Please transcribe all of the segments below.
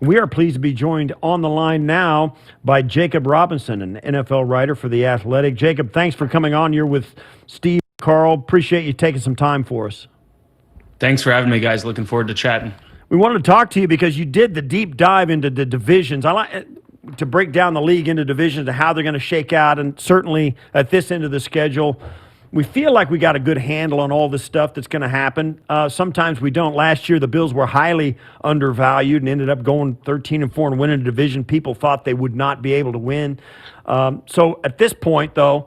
We are pleased to be joined on the line now by Jacob Robinson, an NFL writer for The Athletic. Jacob, thanks for coming on. You're with Steve, Carl. Appreciate you taking some time for us. Thanks for having me, guys. Looking forward to chatting. We wanted to talk to you because you did the deep dive into the divisions. I like to break down the league into divisions and how they're going to shake out, and certainly at this end of the schedule, we feel like we got a good handle on all this stuff that's going to happen. Sometimes we don't. Last year, the Bills were highly undervalued and ended up going 13-4 and winning a division people thought they would not be able to win. So at this point, though,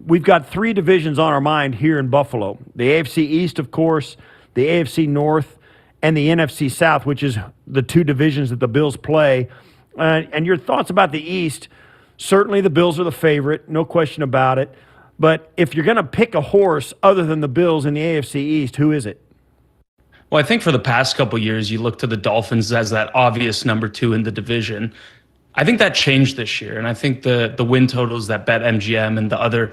we've got three divisions on our mind here in Buffalo. The AFC East, of course, the AFC North, and the NFC South, which is the two divisions that the Bills play. And your thoughts about the East, certainly the Bills are the favorite, no question about it. But if you're going to pick a horse other than the Bills in the AFC East, who is it? Well, I think for the past couple of years, you look to the Dolphins as that obvious number two in the division. I think that changed this year, and I think the win totals that BetMGM and the other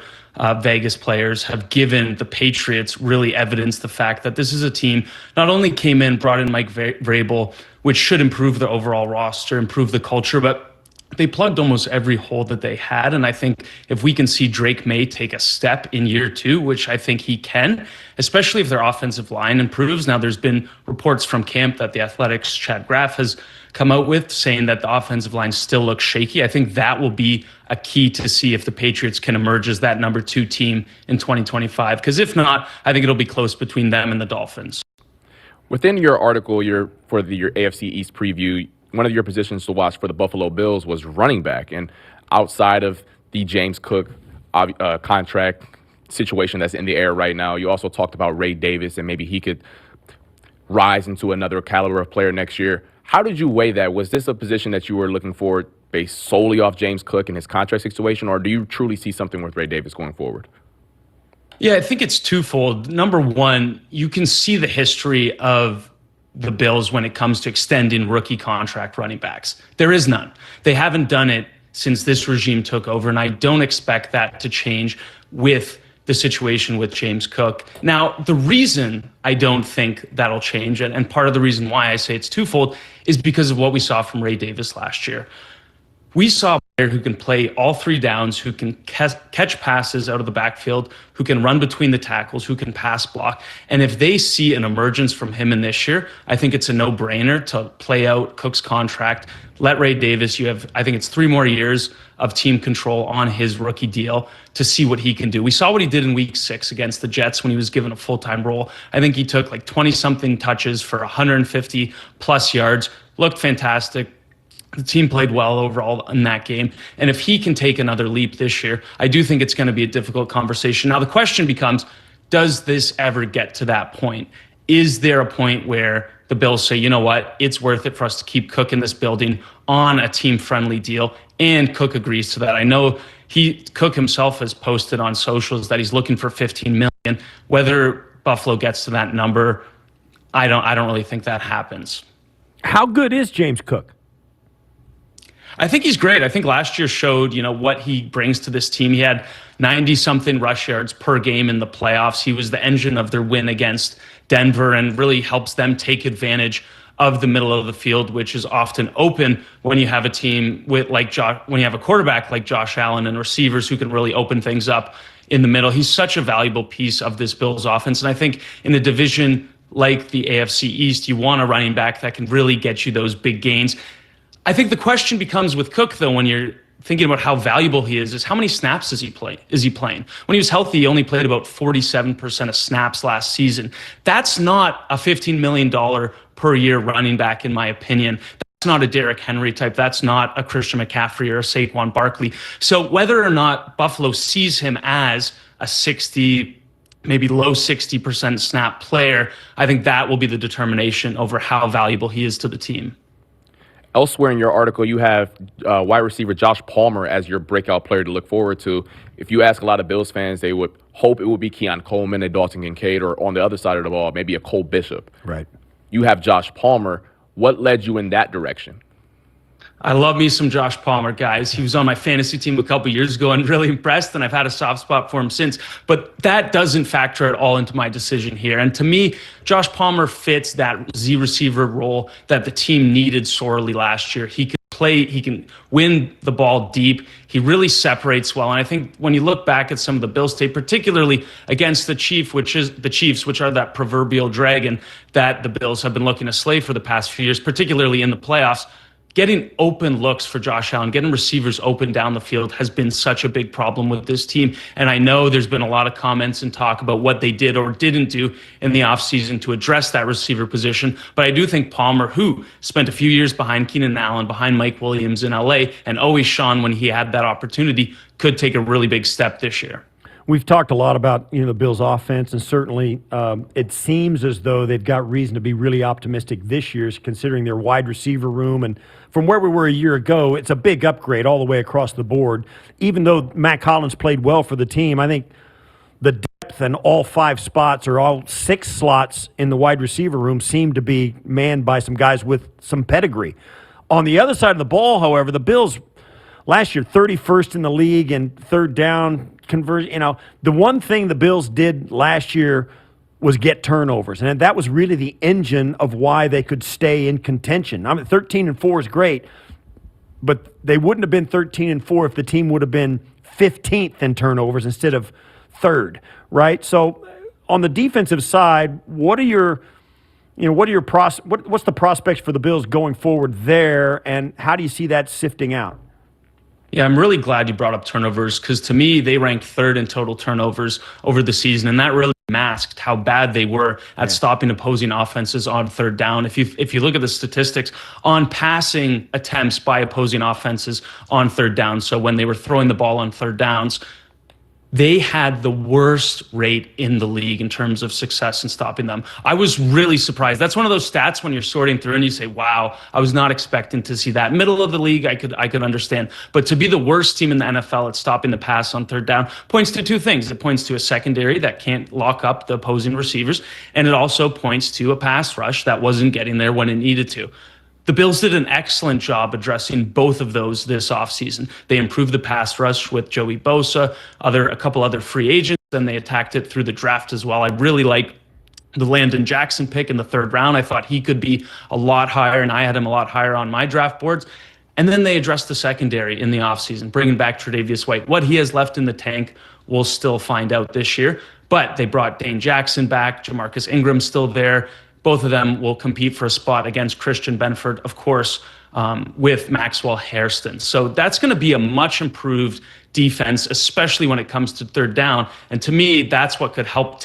Vegas players have given the Patriots really evidence the fact that this is a team not only came in, brought in Mike Vrabel, which should improve the overall roster, improve the culture, but they plugged almost every hole that they had. And I think if we can see Drake May take a step in year two, which I think he can, especially if their offensive line improves. Now, there's been reports from camp that the Athletics' Chad Graff has come out with saying that the offensive line still looks shaky. I think that will be a key to see if the Patriots can emerge as that number two team in 2025. Because if not, I think it'll be close between them and the Dolphins. Within your article, your AFC East preview, one of your positions to watch for the Buffalo Bills was running back. And outside of the James Cook contract situation that's in the air right now, you also talked about Ray Davis and maybe he could rise into another caliber of player next year. How did you weigh that? Was this a position that you were looking for based solely off James Cook and his contract situation, or do you truly see something with Ray Davis going forward? Yeah, I think it's twofold. Number one, you can see the history of the Bills when it comes to extending rookie contract running backs. There is none. They haven't done it since this regime took over, and I don't expect that to change with the situation with James Cook. Now, the reason I don't think that'll change, and part of the reason why I say it's twofold, is because of what we saw from Ray Davis last year. We saw a player who can play all three downs, who can catch passes out of the backfield, who can run between the tackles, who can pass block. And if they see an emergence from him in this year, I think it's a no-brainer to play out Cook's contract. Let Ray Davis, I think it's 3 more years of team control on his rookie deal to see what he can do. We saw what he did in week 6 against the Jets when he was given a full-time role. I think he took like 20-something touches for 150 plus yards, looked fantastic. The team played well overall in that game. And if he can take another leap this year, I do think it's going to be a difficult conversation. Now, the question becomes, does this ever get to that point? Is there a point where the Bills say, you know what, it's worth it for us to keep Cook in this building on a team-friendly deal, and Cook agrees to that? I know Cook himself has posted on socials that he's looking for $15 million. Whether Buffalo gets to that number, I don't really think that happens. How good is James Cook? I think he's great. I think last year showed, what he brings to this team. He had 90-something rush yards per game in the playoffs. He was the engine of their win against Denver and really helps them take advantage of the middle of the field, which is often open when you have a team when you have a quarterback like Josh Allen and receivers who can really open things up in the middle. He's such a valuable piece of this Bills offense. And I think in a division like the AFC East, you want a running back that can really get you those big gains. I think the question becomes with Cook, though, when you're thinking about how valuable he is how many snaps is he playing? When he was healthy, he only played about 47% of snaps last season. That's not a $15 million per year running back, in my opinion. That's not a Derrick Henry type. That's not a Christian McCaffrey or a Saquon Barkley. So whether or not Buffalo sees him as a 60, maybe low 60% snap player, I think that will be the determination over how valuable he is to the team. Elsewhere in your article, you have wide receiver Josh Palmer as your breakout player to look forward to. If you ask a lot of Bills fans, they would hope it would be Keon Coleman, a Dalton Kincaid, or on the other side of the ball, maybe a Cole Bishop. Right. You have Josh Palmer. What led you in that direction? I love me some Josh Palmer, guys. He was on my fantasy team a couple years ago and really impressed, and I've had a soft spot for him since. But that doesn't factor at all into my decision here. And to me, Josh Palmer fits that Z receiver role that the team needed sorely last year. He can win the ball deep. He really separates well. And I think when you look back at some of the Bills tape, particularly against the Chiefs, which are that proverbial dragon that the Bills have been looking to slay for the past few years, particularly in the playoffs, getting open looks for Josh Allen, getting receivers open down the field has been such a big problem with this team. And I know there's been a lot of comments and talk about what they did or didn't do in the offseason to address that receiver position. But I do think Palmer, who spent a few years behind Keenan Allen, behind Mike Williams in LA, and always shone when he had that opportunity, could take a really big step this year. We've talked a lot about the Bills' offense, and certainly it seems as though they've got reason to be really optimistic this year, considering their wide receiver room. And from where we were a year ago, it's a big upgrade all the way across the board. Even though Matt Collins played well for the team, I think the depth in all 5 spots or all 6 slots in the wide receiver room seem to be manned by some guys with some pedigree. On the other side of the ball, however, the Bills last year 31st in the league in third down conversion. The one thing the Bills did last year was get turnovers, and that was really the engine of why they could stay in contention. 13-4 is great, but they wouldn't have been 13-4 if the team would have been 15th in turnovers instead of third, right? So on the defensive side, what's the prospects for the Bills going forward there, and how do you see that sifting out? Yeah, I'm really glad you brought up turnovers because to me, they ranked 3rd in total turnovers over the season, and that really masked how bad they were at stopping opposing offenses on third down. If you look at the statistics on passing attempts by opposing offenses on third down, so when they were throwing the ball on third downs, they had the worst rate in the league in terms of success in stopping them. I was really surprised. That's one of those stats when you're sorting through and you say, wow, I was not expecting to see that. Middle of the league, I could understand. But to be the worst team in the NFL at stopping the pass on third down points to 2 things. It points to a secondary that can't lock up the opposing receivers, and it also points to a pass rush that wasn't getting there when it needed to. The Bills did an excellent job addressing both of those this offseason. They improved the pass rush with Joey Bosa, a couple other free agents, and they attacked it through the draft as well. I really like the Landon Jackson pick in the 3rd round. I thought he could be a lot higher, and I had him a lot higher on my draft boards. And then they addressed the secondary in the offseason, bringing back Tre'Davious White. What he has left in the tank, we'll still find out this year. But they brought Dane Jackson back. Jamarcus Ingram's still there. Both of them will compete for a spot against Christian Benford, of course, with Maxwell Hairston. So that's going to be a much improved defense, especially when it comes to third down. And to me, that's what could help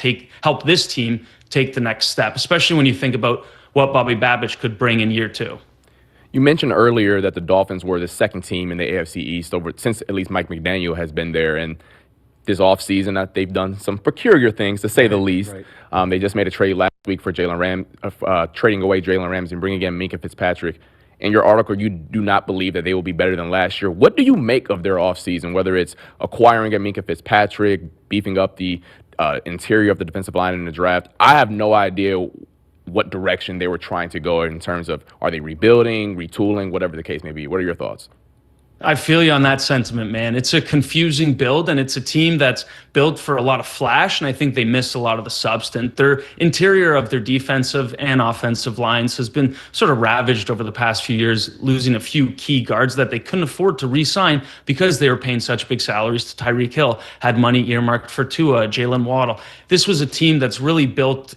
this team take the next step, especially when you think about what Bobby Babich could bring in year 2. You mentioned earlier that the Dolphins were the 2nd team in the AFC East since at least Mike McDaniel has been there. And this offseason, they've done some peculiar things, to say the least. Right. They just made a trade last week for trading away Jalen Ramsey and bringing in Minkah Fitzpatrick. In your article, you do not believe that they will be better than last year. What do you make of their offseason, whether it's acquiring a Minkah Fitzpatrick, beefing up the interior of the defensive line in the draft? I have no idea what direction they were trying to go in terms of, are they rebuilding, retooling, whatever the case may be. What are your thoughts? I feel you on that sentiment, man. It's a confusing build, and it's a team that's built for a lot of flash, and I think they missed a lot of the substance. Their interior of their defensive and offensive lines has been sort of ravaged over the past few years, losing a few key guards that they couldn't afford to re-sign because they were paying such big salaries to Tyreek Hill, had money earmarked for Tua, Jalen Waddle. This was a team that's really built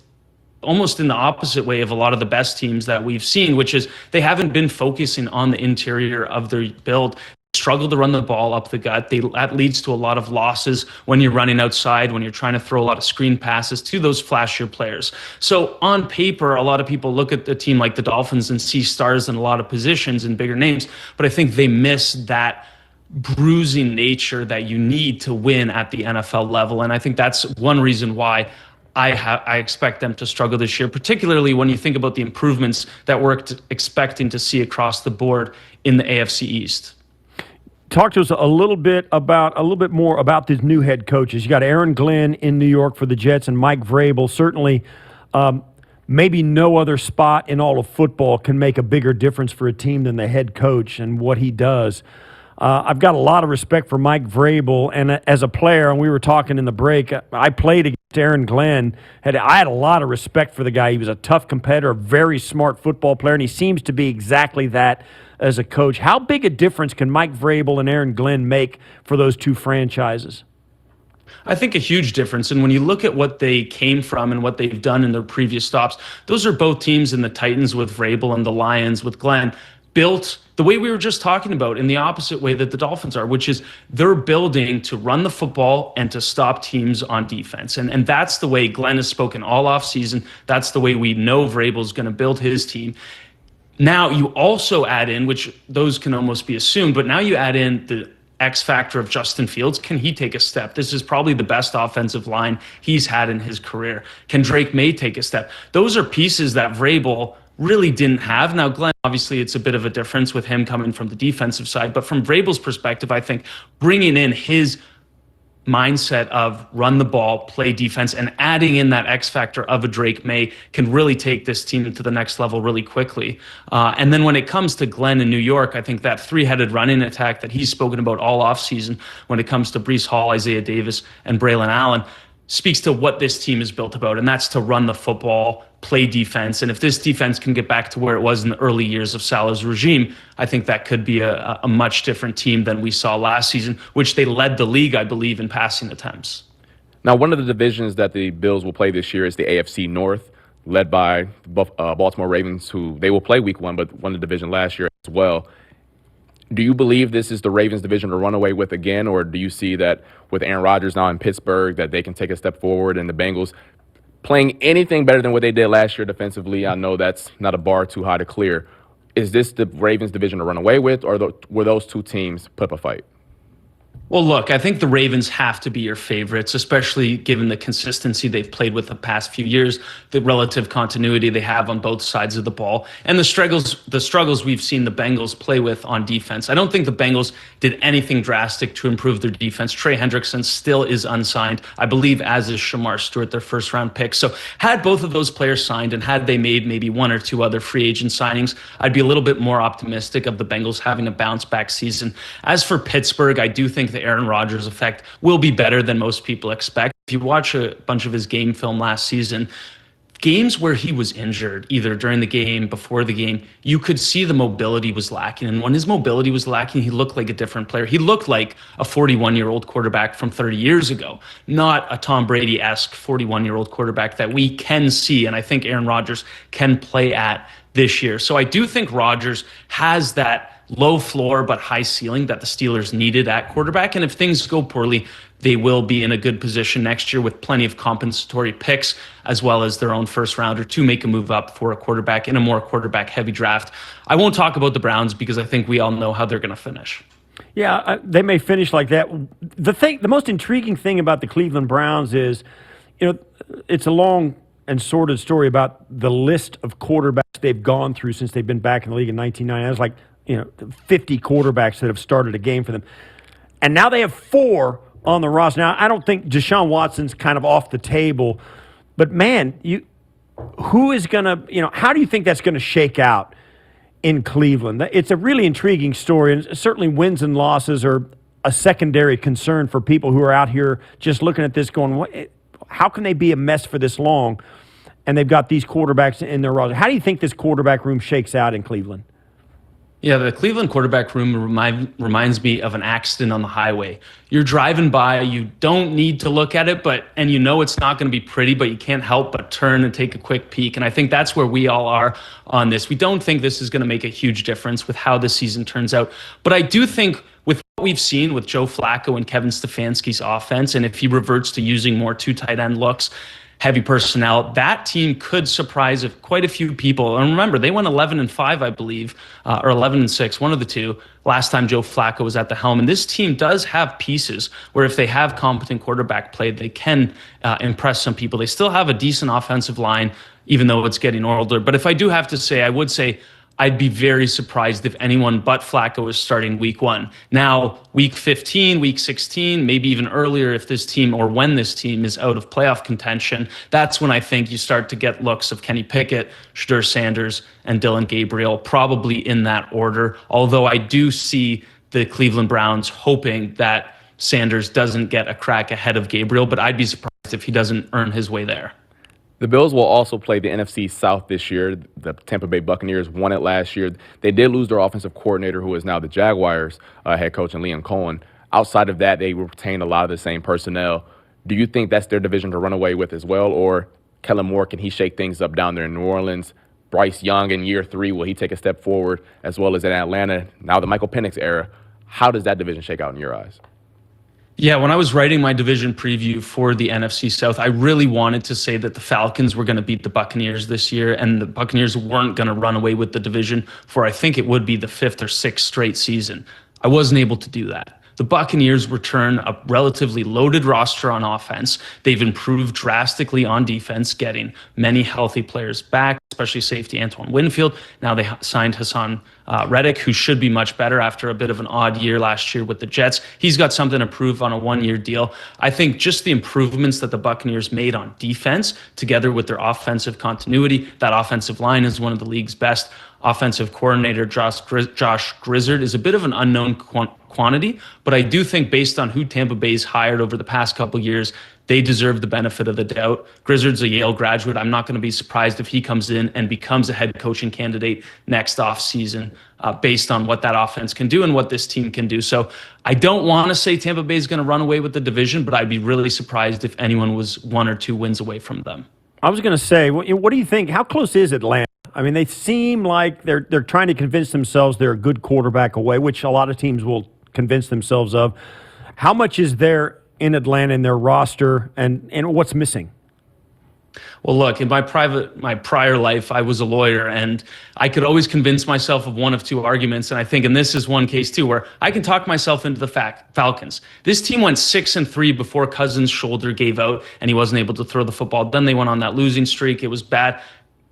almost in the opposite way of a lot of the best teams that we've seen, which is they haven't been focusing on the interior of their build. Struggle to run the ball up the gut. That leads to a lot of losses when you're running outside, when you're trying to throw a lot of screen passes to those flashier players. So on paper, a lot of people look at a team like the Dolphins and see stars in a lot of positions and bigger names, but I think they miss that bruising nature that you need to win at the NFL level. And I think that's one reason why I expect them to struggle this year, particularly when you think about the improvements that we're expecting to see across the board in the AFC East. Talk to us a little bit more about these new head coaches. You got Aaron Glenn in New York for the Jets and Mike Vrabel. Certainly, maybe no other spot in all of football can make a bigger difference for a team than the head coach and what he does. I've got a lot of respect for Mike Vrabel, and as a player, and we were talking in the break, I played against Aaron Glenn. I had a lot of respect for the guy. He was a tough competitor, a very smart football player, and he seems to be exactly that as a coach. How big a difference can Mike Vrabel and Aaron Glenn make for those two franchises? I think a huge difference. And when you look at what they came from and what they've done in their previous stops, those are both teams in the Titans with Vrabel and the Lions with Glenn built the way we were just talking about in the opposite way that the Dolphins are, which is they're building to run the football and to stop teams on defense. And that's the way Glenn has spoken all offseason. That's the way we know Vrabel's going to build his team. Now you also add in, which those can almost be assumed, but now you add in the X factor of Justin Fields. Can he take a step? This is probably the best offensive line he's had in his career. Can Drake May take a step? Those are pieces that Vrabel really didn't have. Now, Glenn, obviously, it's a bit of a difference with him coming from the defensive side, but from Vrabel's perspective, I think bringing in his mindset of run the ball, play defense, and adding in that X factor of a Drake May can really take this team to the next level really quickly. And then when it comes to Glenn in New York, I think that three-headed running attack that he's spoken about all offseason when it comes to Breece Hall, Isaiah Davis, and Braylon Allen speaks to what this team is built about, and that's to run the football, play defense. And if this defense can get back to where it was in the early years of Saleh's regime, I think that could be a much different team than we saw last season, which they led the league, I believe, in passing attempts. Now, one of the divisions that the Bills will play this year is the AFC North, led by Baltimore Ravens, who they will play week 1, but won the division last year as well. Do you believe this is the Ravens division to run away with again, or do you see that with Aaron Rodgers now in Pittsburgh that they can take a step forward and the Bengals playing anything better than what they did last year defensively? I know that's not a bar too high to clear. Is this the Ravens division to run away with, or will those two teams put up a fight? Well, look, I think the Ravens have to be your favorites, especially given the consistency they've played with the past few years, the relative continuity they have on both sides of the ball, and the struggles we've seen the Bengals play with on defense. I don't think the Bengals did anything drastic to improve their defense. Trey Hendrickson still is unsigned, I believe, as is Shamar Stewart, their first-round pick. So had both of those players signed and had they made maybe one or two other free agent signings, I'd be a little bit more optimistic of the Bengals having a bounce-back season. As for Pittsburgh, I do think the Aaron Rodgers effect will be better than most people expect. If you watch a bunch of his game film last season, games where he was injured, either during the game, before the game, you could see the mobility was lacking. And when his mobility was lacking, he looked like a different player. He looked like a 41-year-old quarterback from 30 years ago, not a Tom Brady-esque 41-year-old quarterback that we can see. And I think Aaron Rodgers can play at this year. So I do think Rodgers has that low floor but high ceiling that the Steelers needed at quarterback. And if things go poorly, they will be in a good position next year with plenty of compensatory picks as well as their own first rounder to make a move up for a quarterback in a more quarterback heavy draft. I won't talk about the Browns because I think we all know how they're going to finish. Yeah, they may finish like that. The most intriguing thing about the Cleveland Browns is, it's a long and sordid story about the list of quarterbacks they've gone through since they've been back in the league in 1990. That was like 50 quarterbacks that have started a game for them. And now they have 4 on the roster. Now, I don't think Deshaun Watson's kind of off the table, but man, who is going to, how do you think that's going to shake out in Cleveland? It's a really intriguing story, and certainly wins and losses are a secondary concern for people who are out here just looking at this going, how can they be a mess for this long? And they've got these quarterbacks in their roster. How do you think this quarterback room shakes out in Cleveland? Yeah, the Cleveland quarterback room reminds me of an accident on the highway. You're driving by, you don't need to look at it, and it's not going to be pretty, but you can't help but turn and take a quick peek. And I think that's where we all are on this. We don't think this is going to make a huge difference with how the season turns out. But I do think with what we've seen with Joe Flacco and Kevin Stefanski's offense, and if he reverts to using more 2 tight end looks, heavy personnel, that team could surprise quite a few people. And remember, they went 11-5, I believe, or 11-6, one of the two, last time Joe Flacco was at the helm. And this team does have pieces where if they have competent quarterback play, they can impress some people. They still have a decent offensive line, even though it's getting older. But if I do have to say, I would say I'd be very surprised if anyone but Flacco is starting week 1. Now, week 15, week 16, maybe even earlier if this team or when this team is out of playoff contention, that's when I think you start to get looks of Kenny Pickett, Shedeur Sanders, and Dylan Gabriel, probably in that order. Although I do see the Cleveland Browns hoping that Sanders doesn't get a crack ahead of Gabriel, but I'd be surprised if he doesn't earn his way there. The Bills will also play the NFC South this year. The Tampa Bay Buccaneers won it last year. They did lose their offensive coordinator, who is now the Jaguars head coach, and Liam Cohen. Outside of that, they retained a lot of the same personnel. Do you think that's their division to run away with as well? Or Kellen Moore, can he shake things up down there in New Orleans? Bryce Young in year 3, will he take a step forward? As well as in Atlanta, now the Michael Penix era. How does that division shake out in your eyes? Yeah, when I was writing my division preview for the NFC South, I really wanted to say that the Falcons were going to beat the Buccaneers this year, and the Buccaneers weren't going to run away with the division for, I think it would be the 5th or 6th straight season. I wasn't able to do that. The Buccaneers return a relatively loaded roster on offense. They've improved drastically on defense, getting many healthy players back, especially safety Antoine Winfield. Now they signed Hassan Reddick, who should be much better after a bit of an odd year last year with the Jets. He's got something to prove on a 1-year deal. I think just the improvements that the Buccaneers made on defense, together with their offensive continuity, that offensive line is one of the league's best. Offensive coordinator Josh Grizzard is a bit of an unknown quantity, but I do think based on who Tampa Bay's hired over the past couple of years, they deserve the benefit of the doubt. Grizzard's a Yale graduate. I'm not going to be surprised if he comes in and becomes a head coaching candidate next offseason based on what that offense can do and what this team can do. So I don't want to say Tampa Bay is going to run away with the division, but I'd be really surprised if anyone was 1 or 2 wins away from them. I was going to say, what do you think? How close is Atlanta? I mean, they seem like they're trying to convince themselves they're a good quarterback away, which a lot of teams will convince themselves of. How much is there in Atlanta in their roster, and what's missing? Well, look, in my prior life, I was a lawyer, and I could always convince myself of one of 2 arguments. And I think, and this is one case too, where I can talk myself into the Falcons. This team went 6-3 before Cousins' shoulder gave out, and he wasn't able to throw the football. Then they went on that losing streak. It was bad.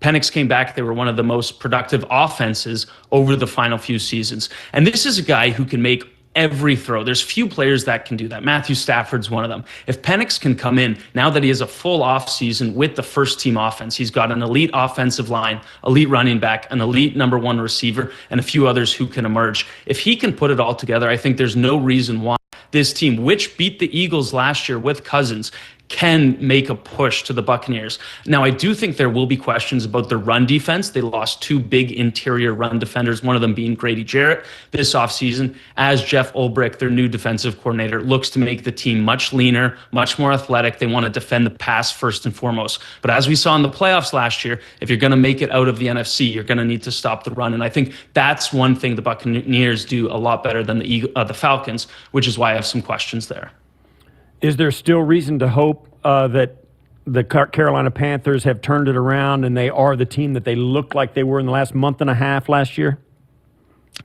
Penix came back. They were one of the most productive offenses over the final few seasons. And this is a guy who can make every throw. There's few players that can do that. Matthew Stafford's one of them. If Penix can come in, now that he has a full offseason with the first team offense, he's got an elite offensive line, elite running back, an elite number 1 receiver, and a few others who can emerge. If he can put it all together, I think there's no reason why this team, which beat the Eagles last year with Cousins, can make a push to the Buccaneers. Now, I do think there will be questions about their run defense. They lost 2 big interior run defenders, one of them being Grady Jarrett this offseason, as Jeff Ulbrich, their new defensive coordinator, looks to make the team much leaner, much more athletic. They want to defend the pass first and foremost. But as we saw in the playoffs last year, if you're going to make it out of the NFC, you're going to need to stop the run. And I think that's one thing the Buccaneers do a lot better than the Falcons, which is why I have some questions there. Is there still reason to hope that the Carolina Panthers have turned it around and they are the team that they looked like they were in the last month and a half last year?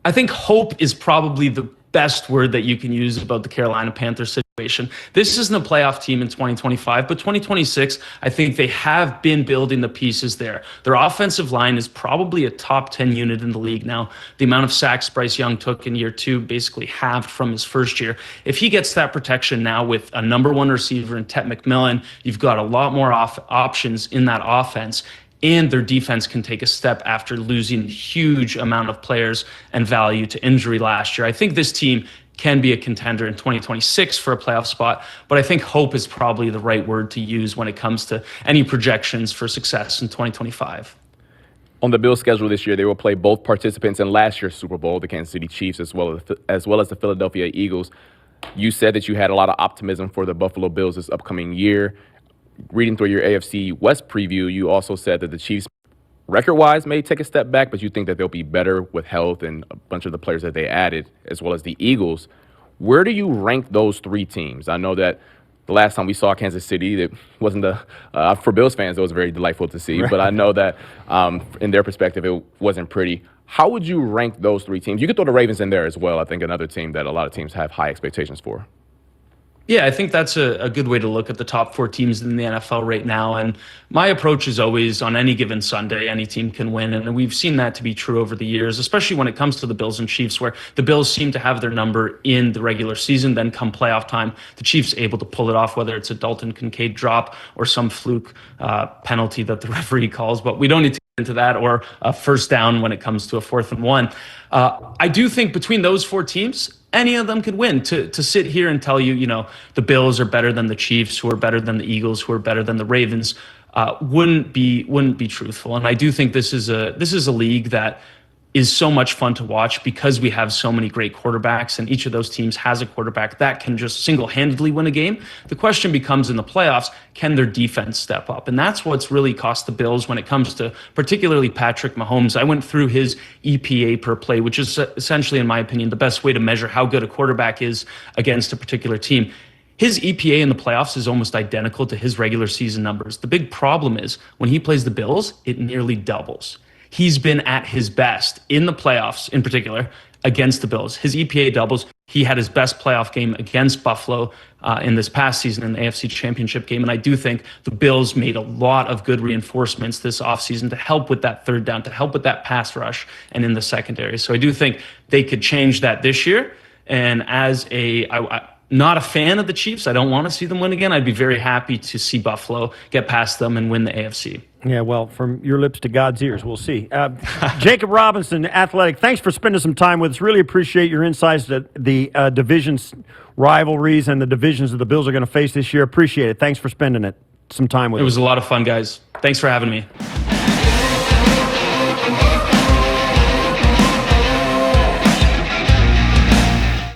I think hope is probably the best word that you can use about the Carolina Panthers situation. This isn't a playoff team in 2025, but 2026, I think they have been building the pieces there. Their offensive line is probably a top 10 unit in the league now. The amount of sacks Bryce Young took in year 2 basically halved from his first year. If he gets that protection now with a number 1 receiver in Tet McMillan, you've got a lot more options in that offense. And their defense can take a step after losing a huge amount of players and value to injury last year. I think this team can be a contender in 2026 for a playoff spot, but I think hope is probably the right word to use when it comes to any projections for success in 2025. On the Bills' schedule this year, they will play both participants in last year's Super Bowl, the Kansas City Chiefs, as well as the Philadelphia Eagles. You said that you had a lot of optimism for the Buffalo Bills this upcoming year. Reading through your AFC West preview, you also said that the Chiefs, record-wise, may take a step back, but you think that they'll be better with health and a bunch of the players that they added, as well as the Eagles. Where do you rank those 3 teams? I know that the last time we saw Kansas City, it wasn't for Bills fans, it was very delightful to see, right. But I know that in their perspective, it wasn't pretty. How would you rank those 3 teams? You could throw the Ravens in there as well. I think another team that a lot of teams have high expectations for. Yeah, I think that's a good way to look at the top 4 teams in the NFL right now. And my approach is always on any given Sunday, any team can win. And we've seen that to be true over the years, especially when it comes to the Bills and Chiefs, where the Bills seem to have their number in the regular season. Then come playoff time, the Chiefs able to pull it off, whether it's a Dalton Kincaid drop or some fluke penalty that the referee calls. But we don't need to get into that, or a first down when it comes to a 4th and 1. I do think between those 4 teams, any of them could win. To sit here and tell you, the Bills are better than the Chiefs, who are better than the Eagles, who are better than the Ravens, wouldn't be truthful. And I do think this is a league that is so much fun to watch because we have so many great quarterbacks, and each of those teams has a quarterback that can just single-handedly win a game. The question becomes in the playoffs, can their defense step up? And that's what's really cost the Bills when it comes to particularly Patrick Mahomes. I went through his EPA per play, which is essentially, in my opinion, the best way to measure how good a quarterback is against a particular team. His EPA in the playoffs is almost identical to his regular season numbers. The big problem is when he plays the Bills, it nearly doubles. He's been at his best in the playoffs, in particular, against the Bills. His EPA doubles. He had his best playoff game against Buffalo in this past season in the AFC Championship game. And I do think the Bills made a lot of good reinforcements this offseason to help with that third down, to help with that pass rush and in the secondary. So I do think they could change that this year. And as not a fan of the Chiefs, I don't want to see them win again. I'd be very happy to see Buffalo get past them and win the AFC. Yeah, well, from your lips to God's ears, we'll see. Jacob Robinson, Athletic, thanks for spending some time with us. Really appreciate your insights to the divisions rivalries and the divisions that the Bills are going to face this year. Appreciate it. Thanks for spending some time with us. It was a lot of fun, guys. Thanks for having me.